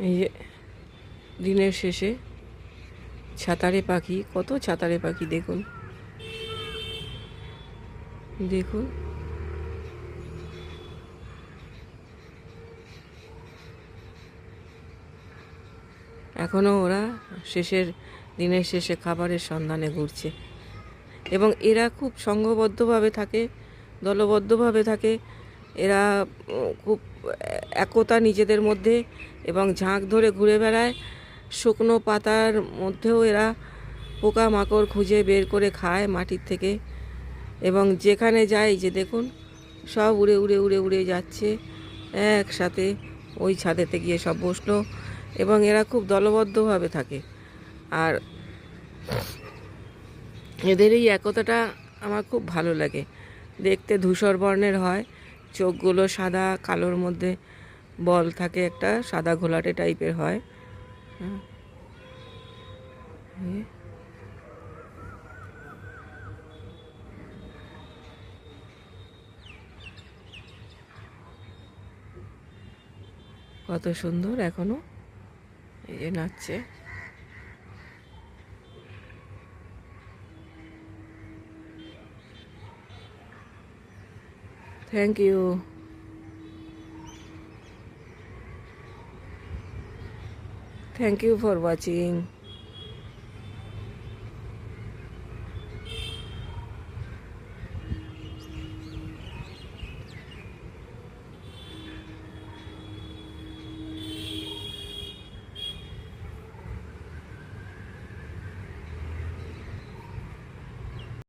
এই যে দিনের শেষে ছাতারে পাখি, কত ছাতারে পাখি দেখুন, দেখুন। এখনও ওরা দিনের শেষে খাবারের সন্ধানে ঘুরছে এবং এরা খুব সংঘবদ্ধভাবে থাকে, দলবদ্ধভাবে থাকে। এরা খুব একতা নিজেদের মধ্যে এবং ঝাঁক ধরে ঘুরে বেড়ায়। শুকনো পাতার মধ্যেও এরা পোকামাকড় খুঁজে বের করে খায় মাটির থেকে এবং যেখানে যায় যে দেখুন সব উড়ে উড়ে উড়ে উড়ে যাচ্ছে একসাথে। ওই ছাদেতে গিয়ে সব বসলো এবং এরা খুব দলবদ্ধভাবে থাকে। আর এদের এই একতাটা আমার খুব ভালো লাগে। দেখতে ধূসর বর্ণের হয়, চোখগুলো সাদা কালোর মধ্যে বল থাকে, একটা সাদা ঘোলাটে টাইপের হয়। কত সুন্দর এখনো এই যে নাচছে। Thank you, thank you for watching.